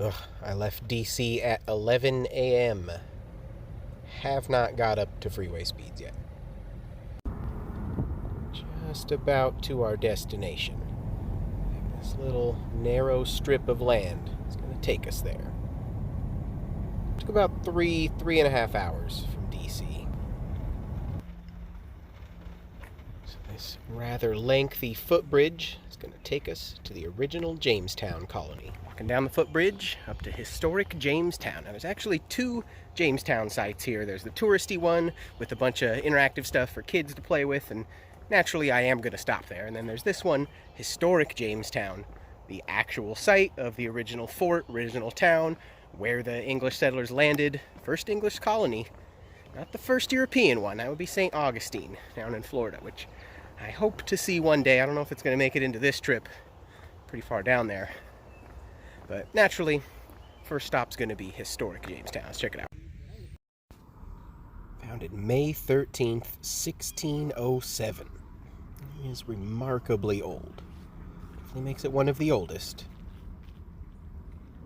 Ugh, I left DC at 11 a.m. Have not got up to freeway speeds yet. Just about to our destination. This little narrow strip of land is going to take us there. Took about three and a half hours from DC. So this rather lengthy footbridge is going to take us to the original Jamestown colony. Walking down the footbridge up to historic Jamestown. Now there's actually two Jamestown sites here. There's the touristy one with a bunch of interactive stuff for kids to play with, and naturally I am going to stop there. And then there's this one, historic Jamestown, the actual site of the original fort, original town, where the English settlers landed. First English colony, not the first European one. That would be St. Augustine down in Florida, which I hope to see one day. I don't know if it's going to make it into this trip. Pretty far down there. But naturally, first stop's going to be historic Jamestown. Let's check it out. Founded May 13th, 1607. It is remarkably old. Definitely makes it one of the oldest.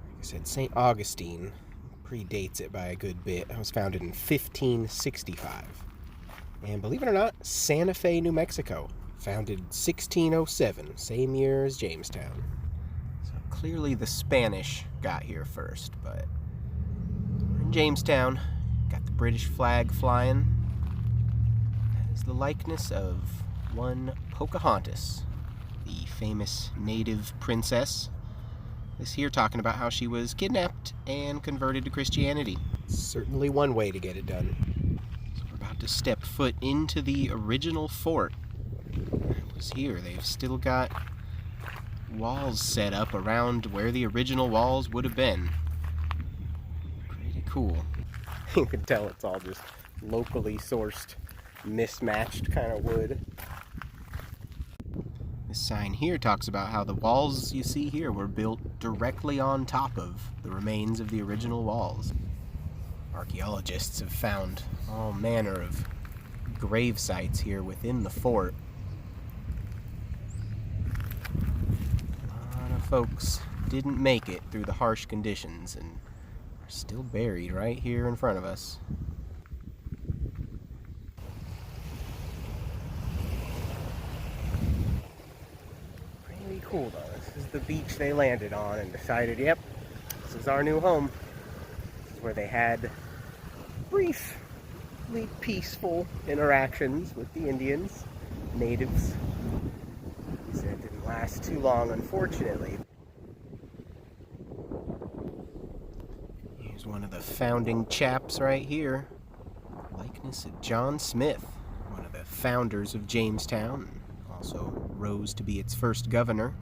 Like I said, St. Augustine predates it by a good bit. It was founded in 1565. And believe it or not, Santa Fe, New Mexico, founded 1607, same year as Jamestown. So clearly the Spanish got here first, but we're in Jamestown. Got the British flag flying. That is the likeness of one Pocahontas, the famous native princess. This here talking about how she was kidnapped and converted to Christianity. Certainly one way to get it done. So we're about to step foot into the original fort. It was here. They've still got walls set up around where the original walls would have been. Pretty cool. You can tell it's all just locally sourced, mismatched kind of wood. This sign here talks about how the walls you see here were built directly on top of the remains of the original walls. Archaeologists have found all manner of grave sites here within the fort. A lot of folks didn't make it through the harsh conditions and are still buried right here in front of us. Cool though. This is the beach they landed on and decided, yep, this is our new home. This is where they had briefly peaceful interactions with the Indians, natives. He said it didn't last too long, unfortunately. Here's one of the founding chaps right here. Likeness of John Smith, one of the founders of Jamestown. Also rose to be its first governor.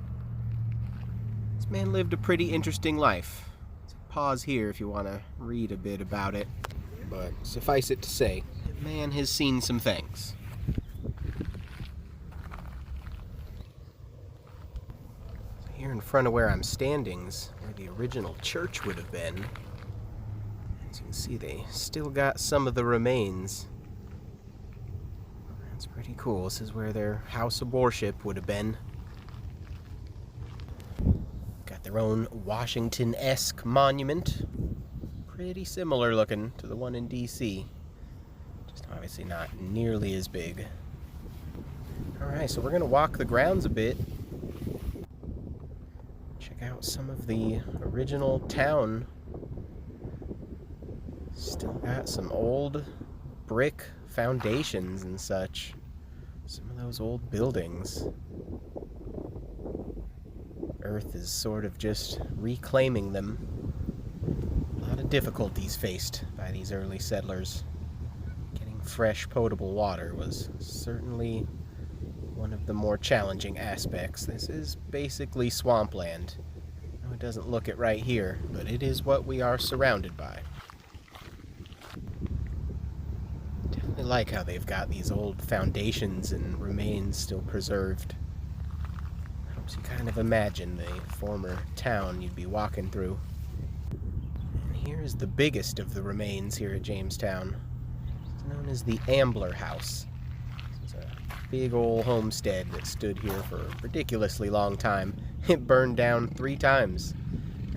This man lived a pretty interesting life. So pause here if you want to read a bit about it. But suffice it to say, the man has seen some things. So here in front of where I'm standing is where the original church would have been. As you can see, they still got some of the remains. It's pretty cool. This is where their house of worship would have been. Got their own Washington-esque monument. Pretty similar looking to the one in DC. Just obviously not nearly as big. Alright, so we're going to walk the grounds a bit. Check out some of the original town. Still got some old brick foundations and such. Some of those old buildings. Earth is sort of just reclaiming them. A lot of difficulties faced by these early settlers. Getting fresh potable water was certainly one of the more challenging aspects. This is basically swampland. I know it doesn't look it right here, but it is what we are surrounded by. I like how they've got these old foundations and remains still preserved. Helps you kind of imagine the former town you'd be walking through. And here's the biggest of the remains here at Jamestown. It's known as the Ambler House. It's a big old homestead that stood here for a ridiculously long time. It burned down 3 times.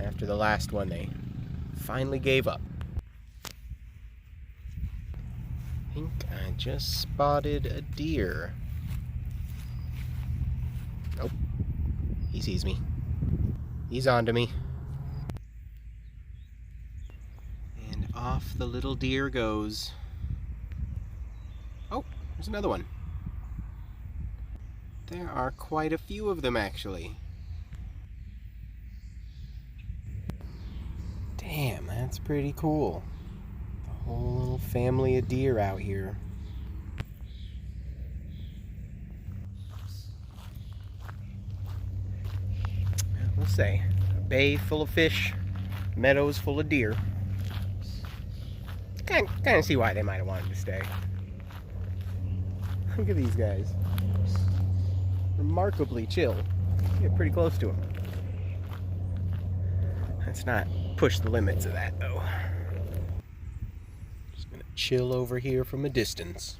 After the last one, they finally gave up. I think I just spotted a deer. Nope. He sees me. He's onto me. And off the little deer goes. Oh, there's another one. There are quite a few of them, actually. Damn, that's pretty cool. The whole little family of deer out here. We'll say, a bay full of fish, meadows full of deer. Kind of see why they might have wanted to stay. Look at these guys. Remarkably chill. Get pretty close to them. Let's not push the limits of that, though. Just gonna chill over here from a distance.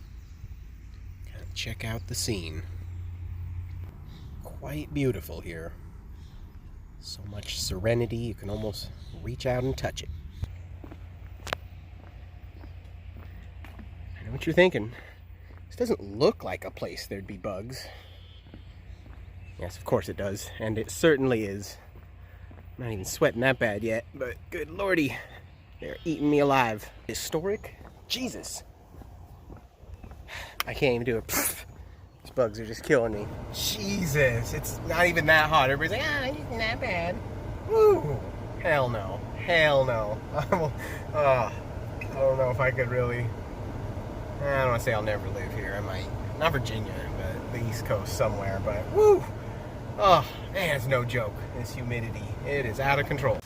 Kind of check out the scene. Quite beautiful here. So much serenity, you can almost reach out and touch it. I know what you're thinking. This doesn't look like a place there'd be bugs. Yes, of course it does, and it certainly is. I'm not even sweating that bad yet, but good lordy, they're eating me alive. Historic? Jesus. I can't even do it. These bugs are just killing me. Jesus, it's not even that hot. Everybody's like, it's not that bad. Woo! Hell no. Hell no. I don't know if I could really... I don't want to say I'll never live here. I might. Not Virginia, but the East Coast somewhere. But woo! Oh, man, it's no joke. This humidity. It is out of control.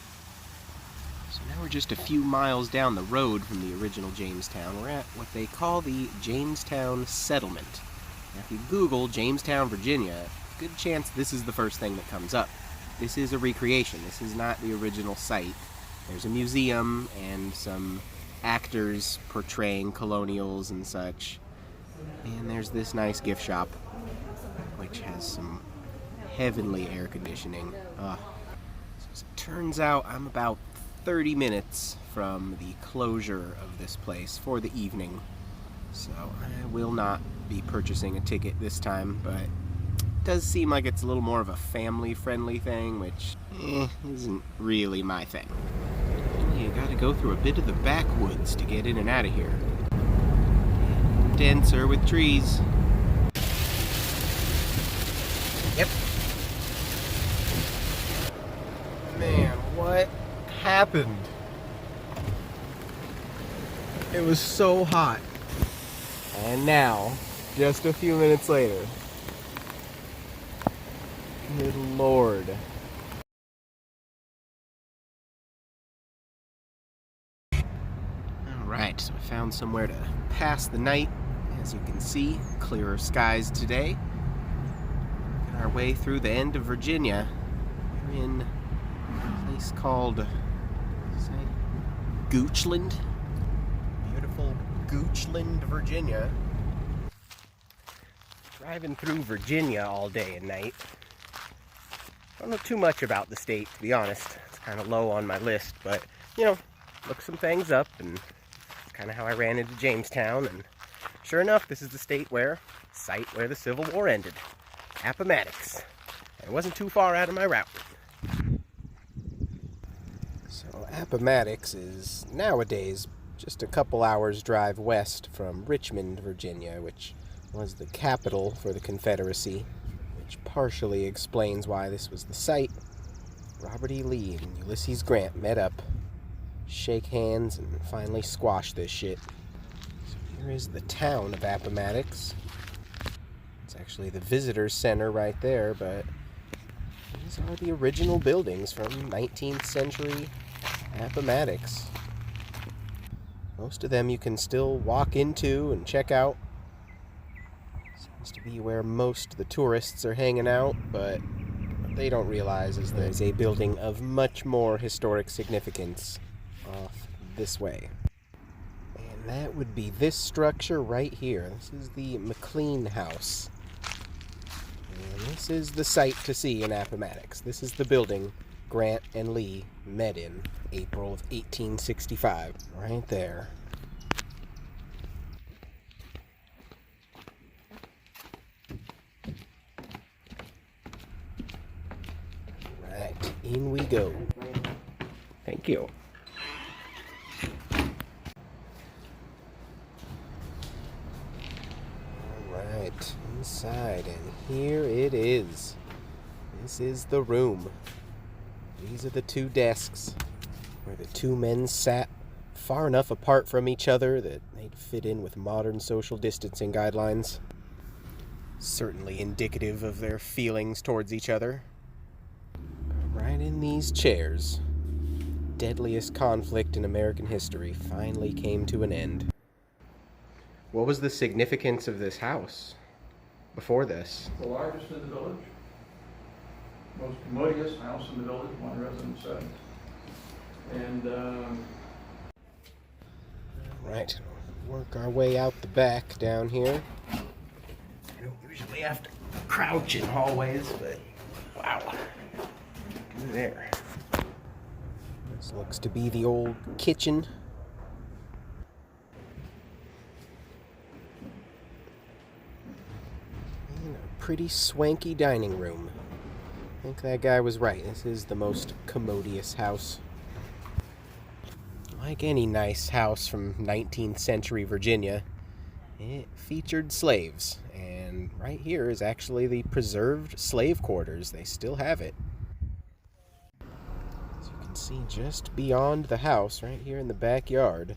So now we're just a few miles down the road from the original Jamestown. We're at what they call the Jamestown Settlement. Now, if you Google Jamestown, Virginia, good chance this is the first thing that comes up. This is a recreation. This is not the original site. There's a museum and some actors portraying colonials and such. And there's this nice gift shop, which has some heavenly air conditioning. So as it turns out, I'm about 30 minutes from the closure of this place for the evening. So I will not be purchasing a ticket this time, but it does seem like it's a little more of a family-friendly thing, which isn't really my thing. You gotta go through a bit of the backwoods to get in and out of here. Denser with trees. Yep. Man, what happened? It was so hot. And now, just a few minutes later. Good Lord. Alright, so I found somewhere to pass the night. As you can see, clearer skies today. Making our way through the end of Virginia. We're in a place called Goochland. Beautiful Goochland, Virginia. Driving through Virginia all day and night. I don't know too much about the state, to be honest. It's kind of low on my list, but, you know, look some things up, and it's kind of how I ran into Jamestown, and sure enough, this is the site where the Civil War ended. Appomattox. And it wasn't too far out of my route. So Appomattox is nowadays just a couple hours drive west from Richmond, Virginia, which was the capital for the Confederacy, which partially explains why this was the site. Robert E. Lee and Ulysses Grant met up, shake hands, and finally squash this shit. So here is the town of Appomattox. It's actually the visitor's center right there, but these are the original buildings from 19th century Appomattox. Most of them you can still walk into and check out. Seems to be where most of the tourists are hanging out, but what they don't realize is there's a building of much more historic significance off this way. And that would be this structure right here. This is the McLean House. And this is the site to see in Appomattox. This is the building Grant and Lee met in April of 1865. Right there. Right, in we go. Thank you. Alright, inside, and here it is. This is the room. These are the two desks where the two men sat far enough apart from each other that they'd fit in with modern social distancing guidelines. Certainly indicative of their feelings towards each other. Right in these chairs, deadliest conflict in American history finally came to an end. What was the significance of this house before this? The largest in the village, most commodious house in the village, one resident said. And Right, work our way out the back down here. I don't usually have to crouch in hallways, but wow. Look there. This looks to be the old kitchen. And a pretty swanky dining room. I think that guy was right. This is the most commodious house. Like any nice house from 19th century Virginia, it featured slaves. And right here is actually the preserved slave quarters. They still have it. As you can see just beyond the house, right here in the backyard,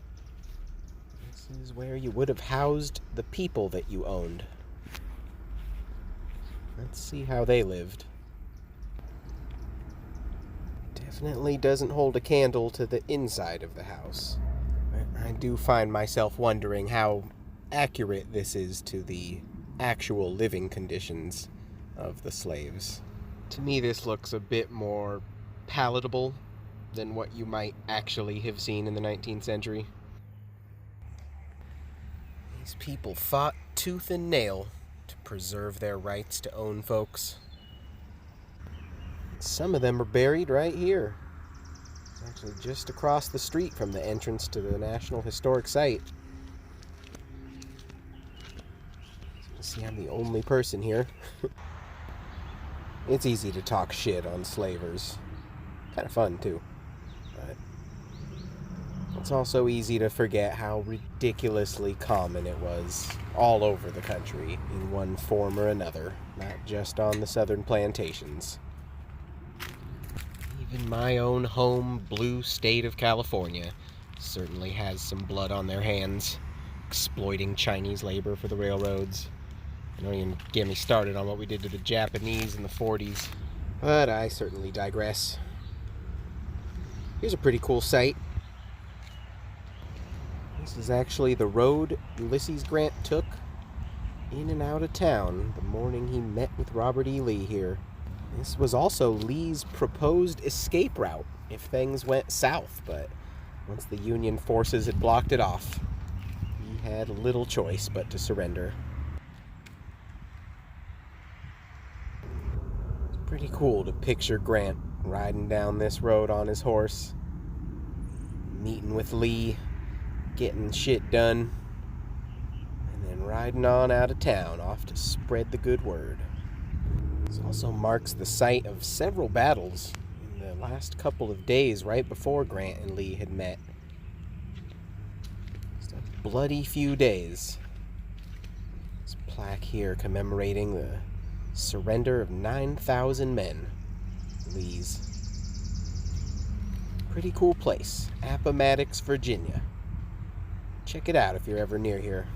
this is where you would have housed the people that you owned. Let's see how they lived. Definitely doesn't hold a candle to the inside of the house. I do find myself wondering how accurate this is to the actual living conditions of the slaves. To me, this looks a bit more palatable than what you might actually have seen in the 19th century. These people fought tooth and nail to preserve their rights to own folks. Some of them are buried right here. It's actually just across the street from the entrance to the National Historic Site. As you can see, I'm the only person here. It's easy to talk shit on slavers. Kind of fun, too. But it's also easy to forget how ridiculously common it was all over the country in one form or another, not just on the southern plantations. Even my own home blue state of California certainly has some blood on their hands, exploiting Chinese labor for the railroads. Don't even get me started on what we did to the Japanese in the 40s. But I certainly digress. Here's a pretty cool site. This is actually the road Ulysses Grant took in and out of town the morning he met with Robert E. Lee here. This was also Lee's proposed escape route if things went south, but once the Union forces had blocked it off, he had little choice but to surrender. It's pretty cool to picture Grant riding down this road on his horse, meeting with Lee, getting shit done, and then riding on out of town off to spread the good word. This also marks the site of several battles in the last couple of days right before Grant and Lee had met. Just a bloody few days. This plaque here commemorating the surrender of 9,000 men. Lee's. Pretty cool place. Appomattox, Virginia. Check it out if you're ever near here.